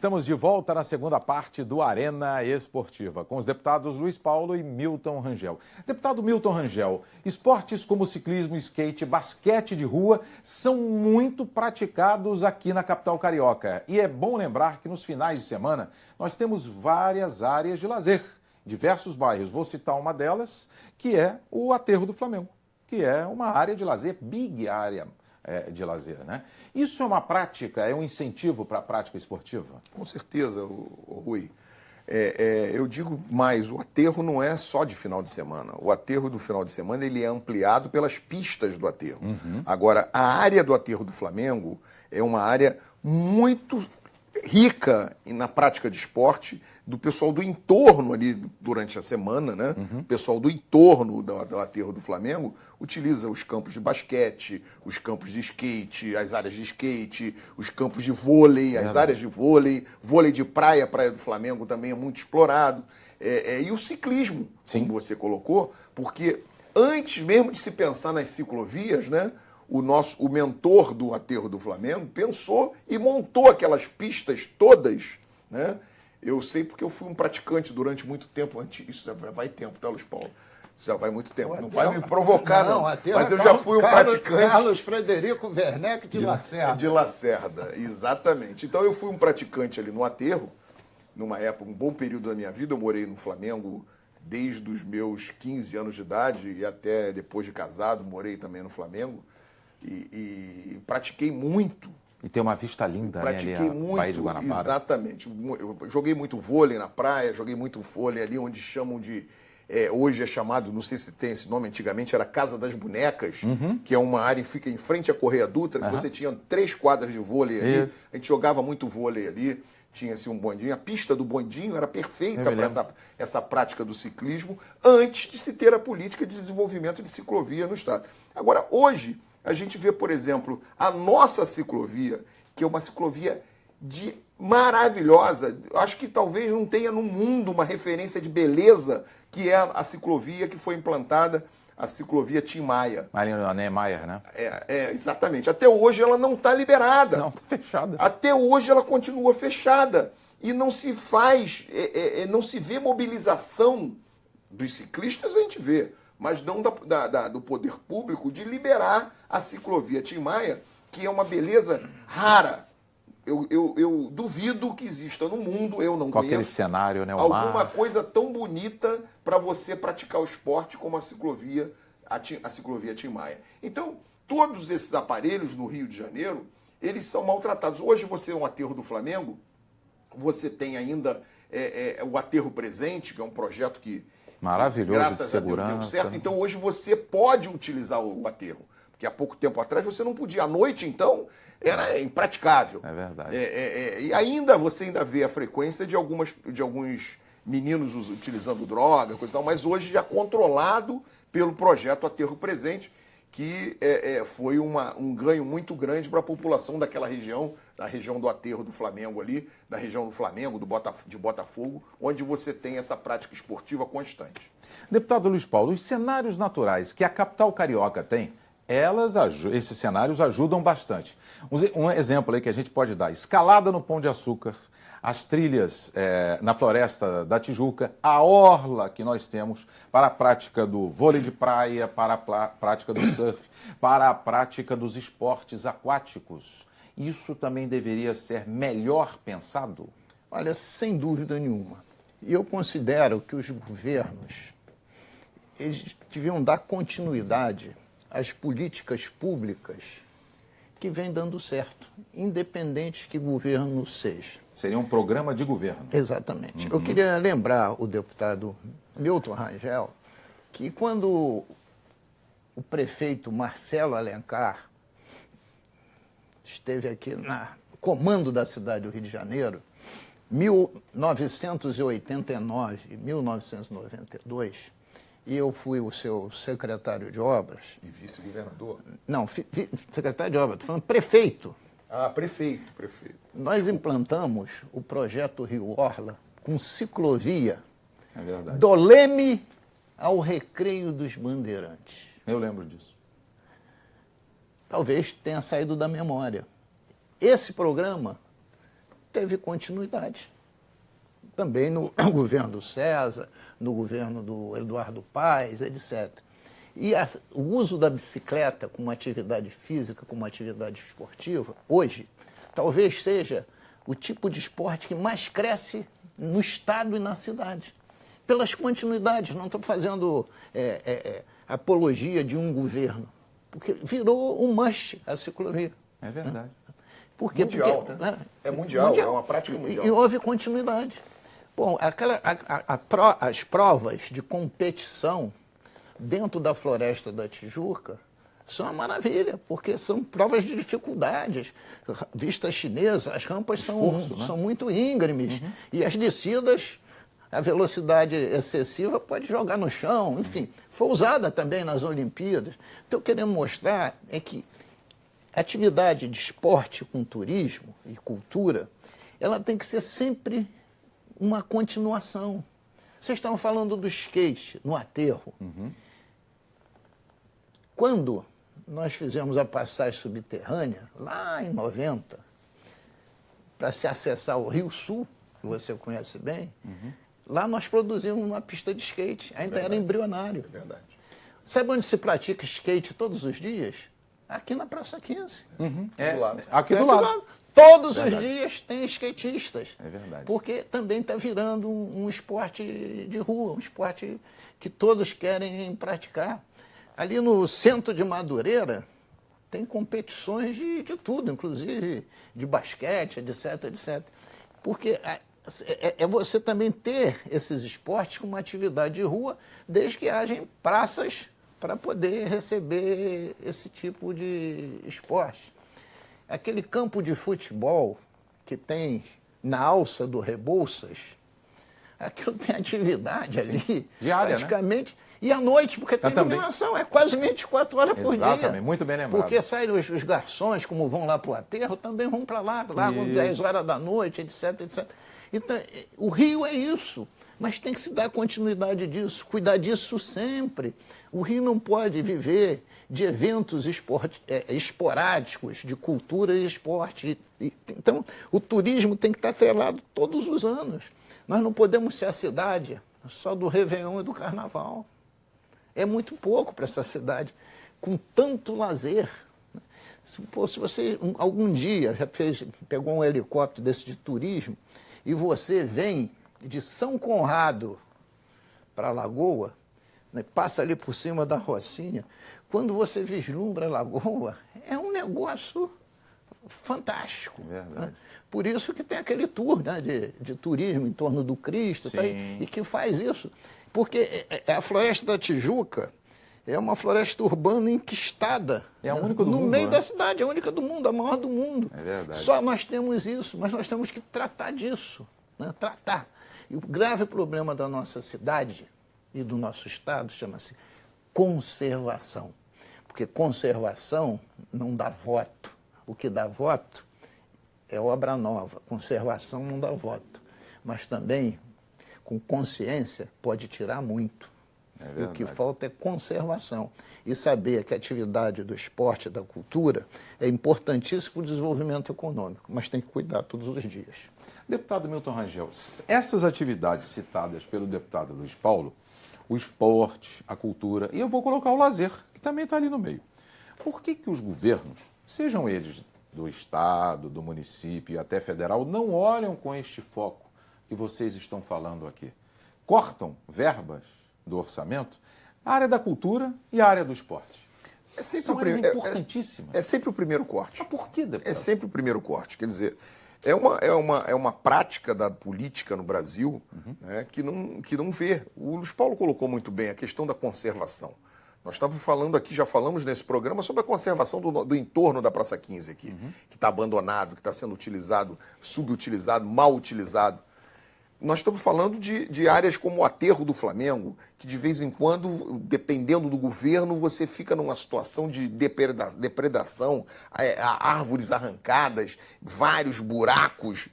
Estamos de volta na segunda parte do Arena Esportiva, com os deputados Luiz Paulo e Milton Rangel. Deputado Milton Rangel, esportes como ciclismo, skate, basquete de rua são muito praticados aqui na capital carioca. E é bom lembrar que nos finais de semana nós temos várias áreas de lazer, diversos bairros. Vou citar uma delas, que é o Aterro do Flamengo, que é uma área de lazer, big área de lazer, né? Isso é uma prática, é um incentivo para a prática esportiva? Com certeza, Rui. Eu digo mais, o aterro não é só de final de semana. O aterro do final de semana ele é ampliado pelas pistas do aterro. Agora, a área do Aterro do Flamengo é uma área muito rica na prática de esporte do pessoal do entorno ali durante a semana, né? O pessoal do entorno do Aterro do Flamengo utiliza os campos de basquete, os campos de skate, as áreas de skate, os campos de vôlei, as áreas de vôlei, vôlei de praia, Praia do Flamengo também é muito explorado. E o ciclismo, como você colocou, porque antes mesmo de se pensar nas ciclovias, né? O mentor do Aterro do Flamengo pensou e montou aquelas pistas todas, né? Eu sei porque eu fui um praticante durante muito tempo. Isso já vai tempo, tá, Luiz Paulo? Isso já vai muito tempo. Não vai me provocar, não. Mas eu já fui um praticante. Carlos Frederico Werneck de Lacerda. De Lacerda, exatamente. Então eu fui um praticante ali no Aterro, numa época, um bom período da minha vida. Eu morei no Flamengo desde os meus 15 anos de idade e até depois de casado, morei também no Flamengo. E pratiquei muito. E tem uma vista linda, pratiquei né, ali, muito, Baía de Guanabara. Exatamente. Eu joguei muito vôlei na praia, joguei muito vôlei ali onde chamam de... hoje é chamado, não sei se tem esse nome, antigamente era Casa das Bonecas, que é uma área que fica em frente à Correia Dutra, que você tinha 3 quadras de vôlei ali. Isso. A gente jogava muito vôlei ali. Tinha assim, um bondinho. A pista do bondinho era perfeita para essa prática do ciclismo antes de se ter a política de desenvolvimento de ciclovia no estado. Agora, hoje, a gente vê, por exemplo, a nossa ciclovia, que é uma ciclovia maravilhosa. Acho que talvez não tenha no mundo uma referência de beleza, que é a ciclovia que foi implantada, a ciclovia Tim Maia. Marina Niemeyer, né? Exatamente. Até hoje ela não está liberada. Não, está fechada. Até hoje ela continua fechada. E não se faz, não se vê mobilização dos ciclistas, a gente vê, mas não do poder público de liberar a ciclovia Tim Maia, que é uma beleza rara. Eu duvido que exista no mundo, eu não com conheço, aquele cenário, né, alguma coisa tão bonita para você praticar o esporte como a ciclovia Tim Maia. Então, todos esses aparelhos no Rio de Janeiro, eles são maltratados. Hoje você é um aterro do Flamengo, você tem ainda o Aterro Presente, que é um projeto que maravilhoso, graças de segurança. A Deus deu certo. Então hoje você pode utilizar o aterro, porque há pouco tempo atrás você não podia. À noite, então, era impraticável. É verdade. E você ainda vê a frequência de alguns meninos utilizando droga, coisa e tal, mas hoje já controlado pelo projeto Aterro Presente, que foi um ganho muito grande para a população daquela região, da região do Aterro do Flamengo ali, da região do Flamengo, de Botafogo, onde você tem essa prática esportiva constante. Deputado Luiz Paulo, os cenários naturais que a capital carioca tem, esses cenários ajudam bastante. Um exemplo aí que a gente pode dar, escalada no Pão de Açúcar, as trilhas na Floresta da Tijuca, a orla que nós temos para a prática do vôlei de praia, para a prática do surf, para a prática dos esportes aquáticos. Isso também deveria ser melhor pensado? Olha, sem dúvida nenhuma. E eu considero que os governos eles deviam dar continuidade às políticas públicas que vêm dando certo, independente que governo seja. Seria um programa de governo. Exatamente. Eu queria lembrar o deputado Milton Rangel que quando o prefeito Marcelo Alencar esteve aqui no comando da cidade do Rio de Janeiro, 1989, 1992, e eu fui o seu secretário de obras. E vice-governador? Não, secretário de obras, estou falando prefeito. Ah, prefeito. Nós implantamos o projeto Rio Orla com ciclovia do Leme ao Recreio dos Bandeirantes. Eu lembro disso. Talvez tenha saído da memória. Esse programa teve continuidade. Também no governo do César, no governo do Eduardo Paes, etc. E o uso da bicicleta como atividade física, como atividade esportiva, hoje, talvez seja o tipo de esporte que mais cresce no estado e na cidade. Pelas continuidades, não estou fazendo apologia de um governo, porque virou um must a ciclovia. É verdade. Por quê? Mundial, porque, né? É mundial, é uma prática mundial. E houve continuidade. Bom, as provas de competição dentro da Floresta da Tijuca são uma maravilha, porque são provas de dificuldades. Vista chinesa, as rampas são muito íngremes. E as descidas, a velocidade excessiva pode jogar no chão. Enfim, foi usada também nas Olimpíadas. Então, eu querendo mostrar é que a atividade de esporte com turismo e cultura, ela tem que ser sempre uma continuação. Vocês estavam falando do skate no aterro. Quando nós fizemos a passagem subterrânea, lá em 90, para se acessar o Rio Sul, que você conhece bem, lá nós produzimos uma pista de skate, ainda era embrionário. É verdade. Sabe onde se pratica skate todos os dias? Aqui na Praça 15. É, Do lado. aqui do lado. Todos os dias tem skatistas. É verdade. Porque também está virando um esporte de rua, um esporte que todos querem praticar. Ali no centro de Madureira tem competições de tudo, inclusive de basquete, etc, etc. Porque é você também ter esses esportes como atividade de rua, desde que haja praças para poder receber esse tipo de esporte. Aquele campo de futebol que tem na alça do Rebouças, aquilo tem atividade ali, diária, praticamente, né? E à noite, porque tem iluminação, é quase 24 horas por dia. Exatamente, muito bem lembrado. Porque saem os garçons, como vão lá para o aterro, também vão para lá com 10 horas da noite, etc, etc. Então, o Rio é isso, mas tem que se dar continuidade disso, cuidar disso sempre. O Rio não pode viver de eventos esporádicos, de cultura e esporte. Então, o turismo tem que estar atrelado todos os anos. Nós não podemos ser a cidade só do Réveillon e do Carnaval. É muito pouco para essa cidade, com tanto lazer. Se você algum dia já pegou um helicóptero desse de turismo e você vem de São Conrado para a Lagoa, né, passa ali por cima da Rocinha, quando você vislumbra a Lagoa, é um negócio fantástico. Né? Por isso que tem aquele tour, né, de turismo em torno do Cristo, tá, e que faz isso. Porque a Floresta da Tijuca é uma floresta urbana enquistada. É a única do mundo, no meio né? da cidade, é a única do mundo, a maior do mundo. É verdade. Só nós temos isso, mas nós temos que tratar disso. Né? Tratar. E o grave problema da nossa cidade e do nosso estado chama-se conservação. Porque conservação não dá voto. O que dá voto é obra nova. Conservação não dá voto. Mas também, com consciência, pode tirar muito. E o que falta é conservação. E saber que a atividade do esporte e da cultura é importantíssima para o desenvolvimento econômico, mas tem que cuidar todos os dias. Deputado Milton Rangel, essas atividades citadas pelo deputado Luiz Paulo, o esporte, a cultura, e eu vou colocar o lazer, que também está ali no meio. Por que os governos, sejam eles do estado, do município e até federal, não olham com este foco que vocês estão falando aqui? Cortam verbas do orçamento, a área da cultura e a área do esporte. São áreas importantíssimas. É sempre o primeiro corte. Mas por que, deputado? É sempre o primeiro corte. Quer dizer, é uma prática da política no Brasil, né, que não vê. O Luiz Paulo colocou muito bem a questão da conservação. Nós estávamos falando aqui, já falamos nesse programa, sobre a conservação do entorno da Praça 15 aqui, que está abandonado, que está sendo utilizado, subutilizado, mal utilizado. Nós estamos falando de áreas como o aterro do Flamengo, que de vez em quando, dependendo do governo, você fica numa situação de depredação, árvores arrancadas, vários buracos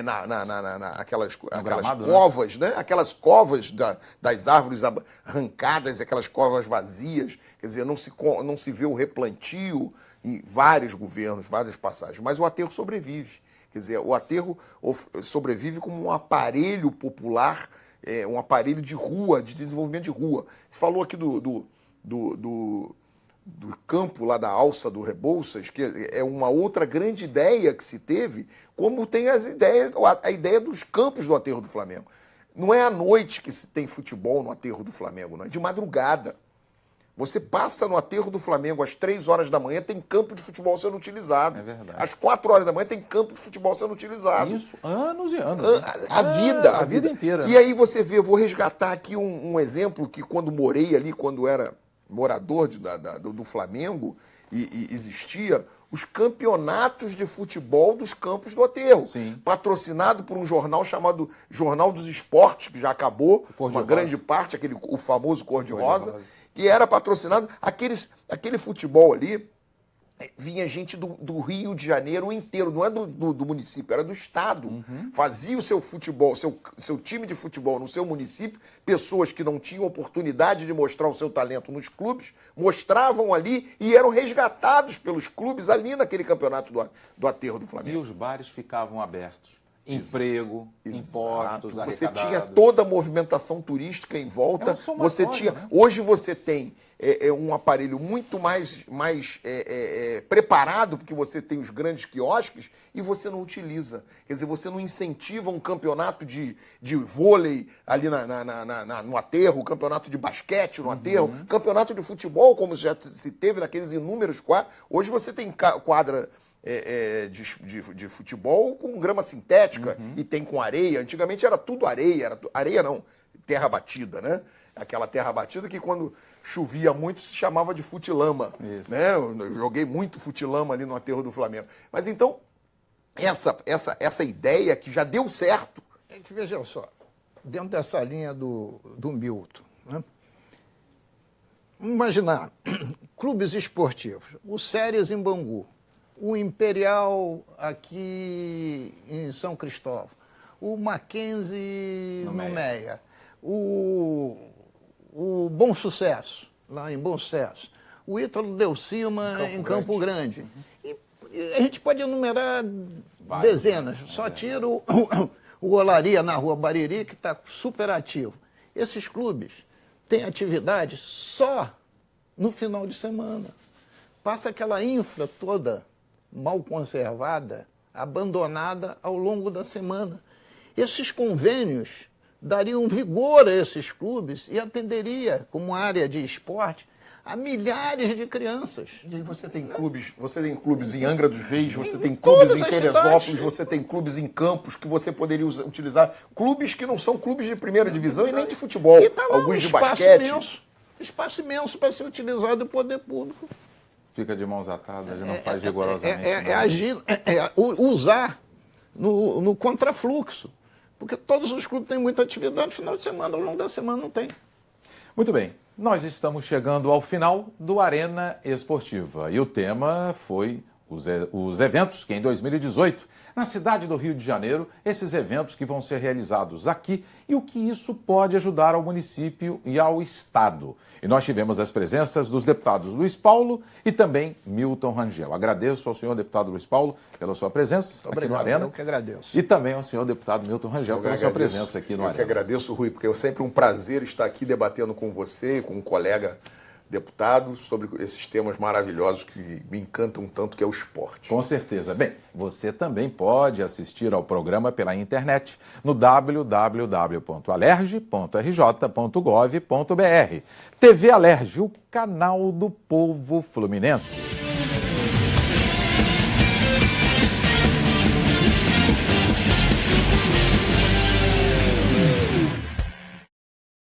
naquelas gramado, covas, né? Aquelas covas das árvores arrancadas, aquelas covas vazias. Quer dizer, não se vê o replantio em vários governos, várias passagens, mas o aterro sobrevive. Quer Quer dizer, o aterro sobrevive como um aparelho popular, um aparelho de rua, de desenvolvimento de rua. Você falou aqui do campo lá da Alça do Rebouças, que é uma outra grande ideia que se teve, como tem a ideia dos campos do aterro do Flamengo. Não é à noite que se tem futebol no aterro do Flamengo, não é de madrugada. Você passa no aterro do Flamengo às 3 horas da manhã, tem campo de futebol sendo utilizado. É verdade. Às 4 horas da manhã tem campo de futebol sendo utilizado. Isso, anos e anos. Né? A vida inteira. E aí você vê, eu vou resgatar aqui um exemplo que quando morei ali, quando era morador do Flamengo, e existia os campeonatos de futebol dos campos do aterro. Sim. Patrocinado por um jornal chamado Jornal dos Esportes, que já acabou, uma grande parte, o famoso Cor-de-Rosa, que era patrocinado. Aquele futebol ali, vinha gente do Rio de Janeiro inteiro, não é do município, era do estado. Uhum. Fazia o seu futebol, seu time de futebol no seu município, pessoas que não tinham oportunidade de mostrar o seu talento nos clubes, mostravam ali e eram resgatados pelos clubes ali naquele campeonato do aterro do Flamengo. E os bares ficavam abertos. Emprego, impostos, você arrecadados. tinha toda a movimentação turística em volta. Você tinha, né? Hoje você tem um aparelho muito mais preparado, porque você tem os grandes quiosques e você não utiliza. Quer dizer, você não incentiva um campeonato de vôlei ali no aterro, campeonato de basquete no aterro, campeonato de futebol, como já se teve naqueles inúmeros quadros. Hoje você tem quadra de futebol com grama sintética e tem com areia. Antigamente era tudo areia, areia não, terra batida, né? Aquela terra batida que quando chovia muito se chamava de futilama, né? Eu joguei muito futilama ali no aterro do Flamengo. Mas então, essa ideia que já deu certo. É que, veja só, dentro dessa linha do Milton, né? Imaginar, clubes esportivos, o Séries em Bangu, o Imperial aqui em São Cristóvão, o Mackenzie no Meia, o Bom Sucesso, lá em Bom Sucesso, o Ítalo Delcima em Campo Grande. E a gente pode enumerar dezenas, só tira o Olaria na Rua Bariri, que está super ativo. Esses clubes têm atividade só no final de semana. Passa aquela infra toda mal conservada, abandonada ao longo da semana. Esses convênios dariam vigor a esses clubes e atenderia, como área de esporte, a milhares de crianças. E aí você tem clubes em Angra dos Reis, você tem clubes em Teresópolis, você tem clubes em Campos que você poderia utilizar. Clubes que não são clubes de primeira divisão e nem de futebol. E tá lá alguns de basquete. Espaço imenso para ser utilizado do poder público. Fica de mãos atadas, já não faz rigorosamente. Usar no contrafluxo. Porque todos os clubes têm muita atividade no final de semana, ao longo da semana não tem. Muito bem, nós estamos chegando ao final do Arena Esportiva. E o tema foi os eventos que em 2018, na cidade do Rio de Janeiro, esses eventos que vão ser realizados aqui e o que isso pode ajudar ao município e ao Estado. E nós tivemos as presenças dos deputados Luiz Paulo e também Milton Rangel. Agradeço ao senhor deputado Luiz Paulo pela sua presença aqui no Arena. Eu que agradeço. E também ao senhor deputado Milton Rangel pela sua presença aqui no Arena. Eu que agradeço, Rui, porque é sempre um prazer estar aqui debatendo com você, com um colega deputado, sobre esses temas maravilhosos que me encantam tanto, que é o esporte. Com certeza. Bem, você também pode assistir ao programa pela internet no www.alerj.rj.gov.br. TV Alerj, o canal do povo fluminense.